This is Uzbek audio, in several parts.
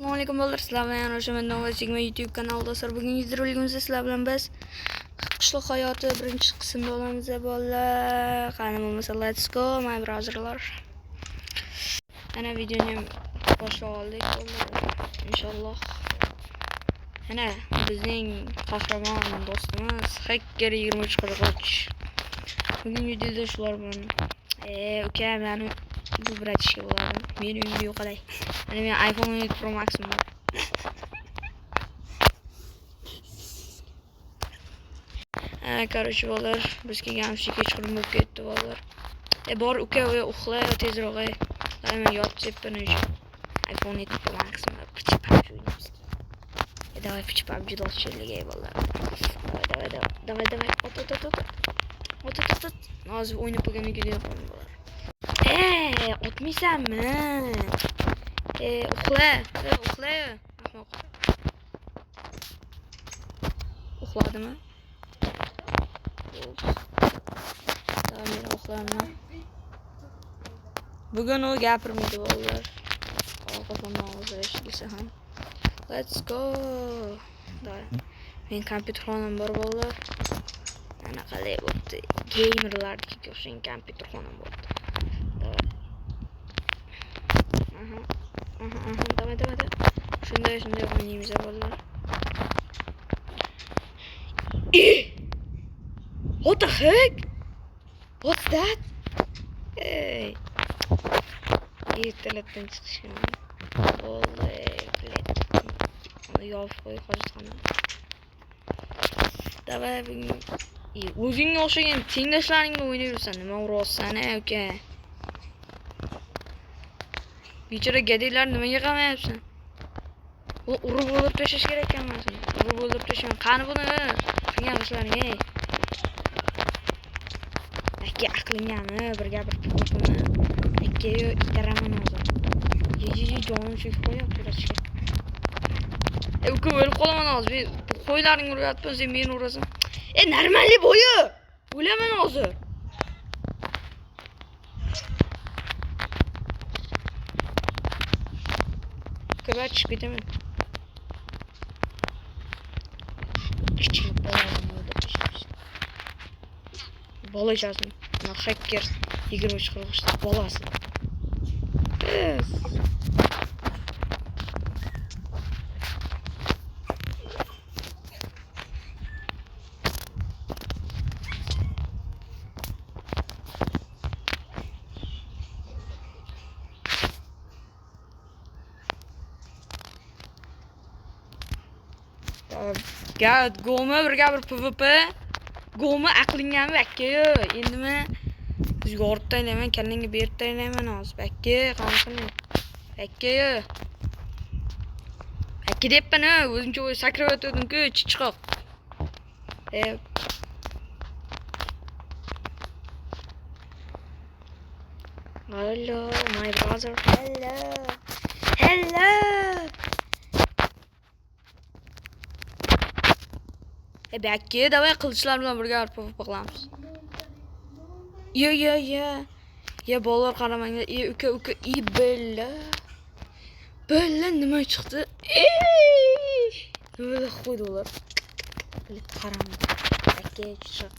Assalomualaikum bolalar, sizlar bilan yana o'sha Nova Sigma YouTube kanalida dostlar. Bugungi videoligimizda sizlar bilan biz qishloq hayoti birinchi qismda olamiz bolalar. Qani bo'lmasa let's go my brotherlar. Ana videoni boshlab oldik bolalar. Inshaalloh. Ana bizning qahramon do'stimiz Hacker 2343. Bugungi videoda shular bilan uka meni bu bratishga bo'ladi. Meni uyimga yo'qolay. Ana men iPhone 17 Pro Max'im bor. Короче, bolalar, biz kelganimizcha kechqurun bo'lib ketdi bolalar. Bor uka uxla tezroq. Men yotib sepdan уже. iPhone 17 Pro Max'im bor. Pichi PUBG o'ynaymiz. Давай pichi PUBG do'stchilik bolalar. Давай. Ot. Hozir o'ynab bo'lgandan keyin qo'ying bolalar. Otmaysanmi? Uxla. Ahmoq. Uxladimi? Tamam, uxlayman. Bugun u gapirmaydi bolalar. Orqadan og'iz eshitsa ham. Let's go. Men kompyuterxonam bor bolalar. Ana qalay bo'pti. Gamerlarga o'xshagan kompyuterxonam bor. Давай. Shunday o'ynaymiz bolalar. What the heck? What's that? Hey. Internetten çıkışım. Oley. Onu yolf koy koysana. Davay bugün. O'zingga o'xshagan tengdoshlaringga o'ynayversan, nima urayapsan, uka? Bechora gadaylar nimaga qamayapsan? Urib o'ldirib tashlash kerak ekan seni. Urib o'ldirib tashlaman. Qani buni? Qilgan ishlaring, ey. Aka aqlingami? Bir gapirib qo'yibmi? Akayo itaraman hozir. Jonim cho'kib qo'yapti kurashga. Uka o'lib qolaman hozir. Qo'ylaringni uryapman, sen meni urasan. Normalniy bo'yi. O'laman hozir. Kira chiqib ketaman. Kichik bola echasini. Mana hacker 23-43 bolasi. Goma bir PvP. Goma aqlingami akayo? Endimi? Bizga orib taylayman, kallangga berib taylayman hozir. Aka, qanaqa? Akayo. Aka deyapman, o'zimcha sakrab o'tdim-ku, chichiqoq. Hello, my brother. Hello. Belki davay qilichlar bilan birga PvP qilamiz. Ya bolalar qaramanglar. Uka, bella nima chiqdi? Nima qo'ydi ular? Qarang. Aka chiq.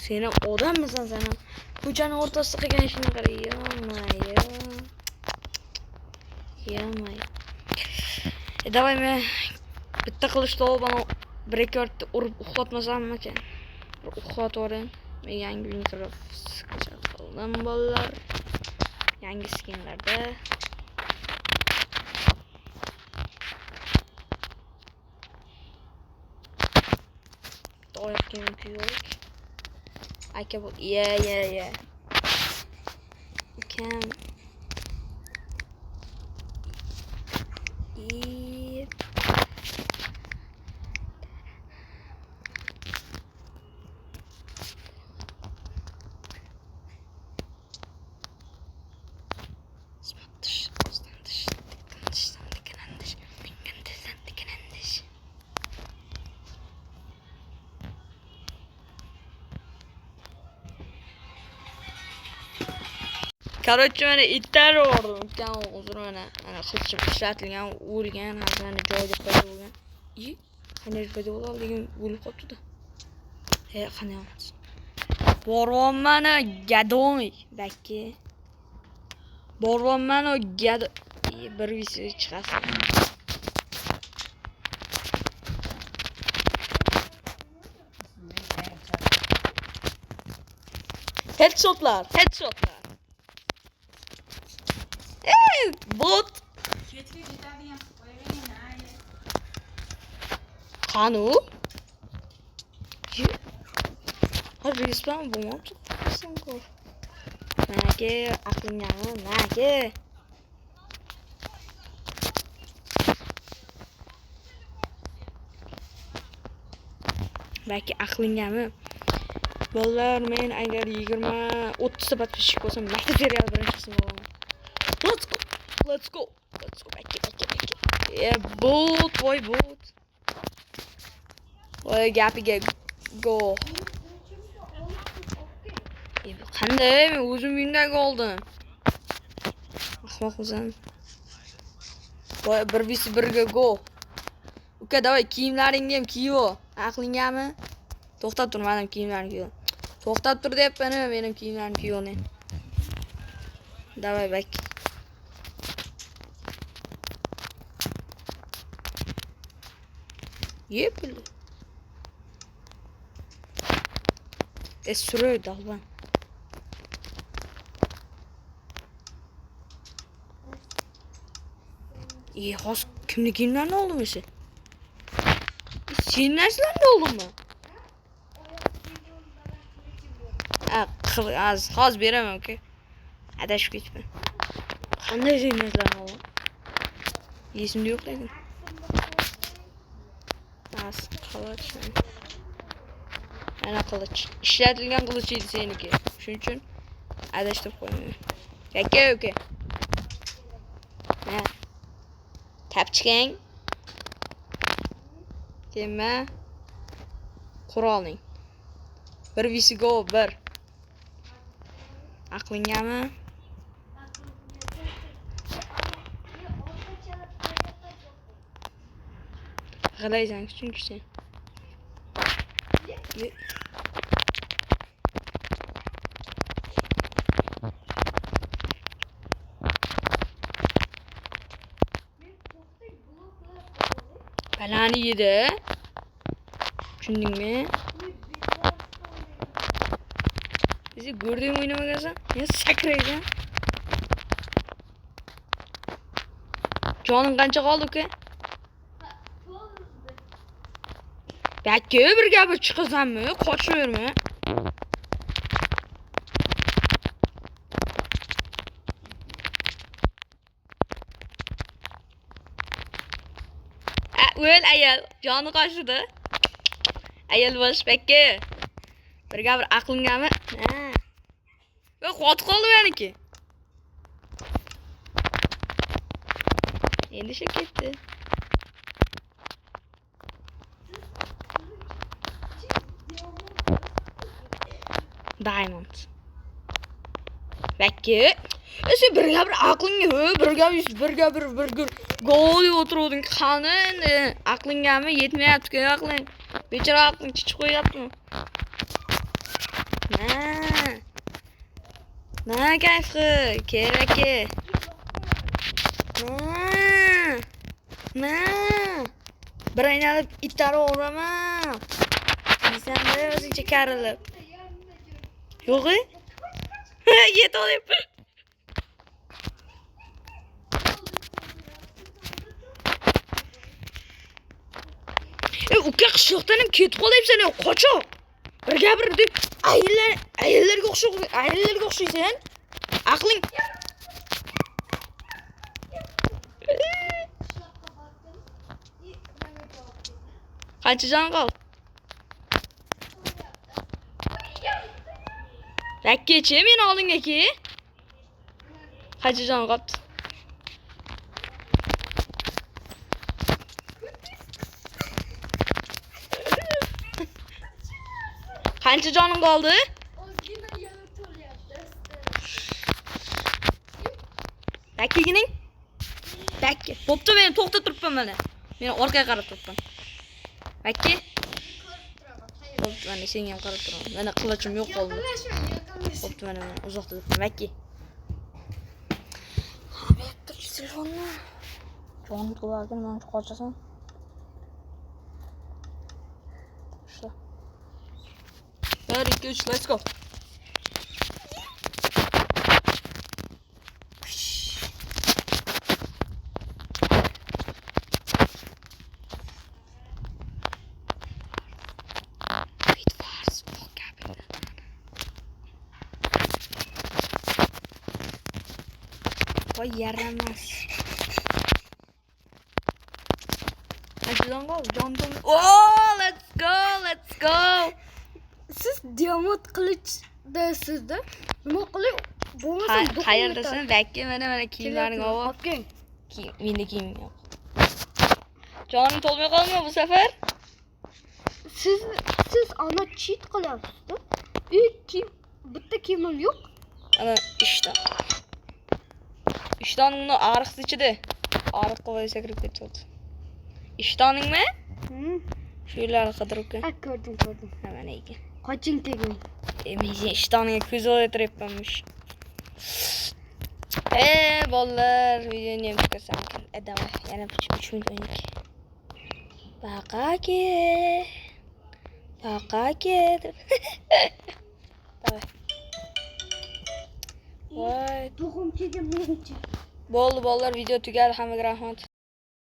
Sen odammisan sen? Ko'chani o'rtasida qilgan ishini qara. Yomay. Davay men bitta qilichni olib bir rekord urib uxlatmasammi ekan? Uxlatib yuboring. Men yangi mikrofon qildim bolalar. Yangi skinlarda. Oyoq kiyim kiydik. Aka bu. Yeah. Ukam. Короче, mana itlar urdim. Ukam uzr mana qilichim ishlatilgan, o'lgan, hammani joyida paydo bo'lgan. Qanday paydo bo'ldi degan o'lib qolibdi-da. Qanday olamiz? Boryapman gadoy, bakki. Boryapman gado. Bir visi chiqasin. Headshotlar. Bot. Qanu? Respawn bo'lmoqchi. Nega aqlingami? Nega? Balki aqlingami? Bolalar, men agar 20-30 ta подписчик bo'lsam, maktab serial birinchisi bo'laman. Let's go. Bakki. Bot, voy bot. Voy gapiga go. Qanday? Men o'zim uyimdagi oldim. Ahmoqmisan? Voy 1v1 ga go. Uka, davay kiyimlaringni ham kiyib ol. Aqlingami? To'xtab tur, mening kiyimlarimni kiyib ol. To'xtab tur deyapman, mening kiyimlarimni kiyib ol. Davay bak. Yepli. Sürüyor dalban. İyi, has kimliğimler ne oldu mesela? Senin neslen ne oldu mu? Az veremem ki. Hadi şu geçme. Qanday senin neslen ne oldu? Esimde yok dedim. Az kılıç. Ana kılıç. İşletilgan kılıçıydı seninki. Şunun için adashtirib qo'ymayman. Aka. Ha. Tapchigang. Kelma. Quroling. 1v go 1. Aqlingami? G'alaysan chunki sen. Balani yedi. Tushundingmi? Bizni ko'rding o'ynamagansan? Men sakraysan. Joning qancha qoldi uka? Bakki bir gapir chiqasanmi? Qochaverma. O'l ayol, joni qochdi. Ayol bo'lish bakki. Bir gapir aqlingami? Ha. Va qotib qoldi meniki. Endi shu ketdi. Diamond. Bakki. Sen bir gapir aqlingni, bir gapir gol deb o'tirding. Qani endi aqlingami yetmayapti-ku aqling. Bechora aqling chiqib qo'yaptimi? Na kayfi, keraki. Na. Bir aynalib itlarni o'raman. Sen de o'zingcha karilib. Yo'q-ku? Yet olyapman. Uka qishloqdan ham ketib qolyapsan, qochoq. Bir gapir deb ayollarga o'xshaysan. Aqling qancha jon qoldi? Rakkechi, meni oldinga ki. Qancha jon qoldi? Qancha joning qoldi? Rakkegining? Bakki. Bo'pti, men to'xtab turibman mana. Men orqaga qarab turibman. Bakki. Bo'pti, mana senga ham qarab turaman. Mana qilochim yo'q qoldi. Bo'pti, mana uzoqda turibman. Bakki. Bektir telefonni. Jon qilarkan, men qochasan. Şurada. 1 2 3 let's go. Vay yaramaz. Şuradan kal. Oh, let's go, let's go. Siz diamant qilichdasizda nima qilay? Bo'lmasa Qayerdasan? Bakki mana kiyimlaring olib. Opkang. Menda kiyim yo'q. Jonim to'lmay qolmi bu safar? Siz ana cheat qilyapsiz-da. Bitta kiyimim yo'q. Ana ishton. Ishtoningni ariqni ichida. Ariq qo'ysa kirib ketdi. İştoningmi? Shu yerlarni qidirib kel. Ha, ko'rdim. Mana ekan. Qoching tegin. Men ishtoningga ko'z oltiribmanmish. Bolalar, videoni ham ko'rsam ekan. Davay, yana 3 minut o'ynaylik. Baqake. Davay. Voy, To'g'rimchiga menchi. bo'ldi bolalar, video tugadi. Hammaga rahmat.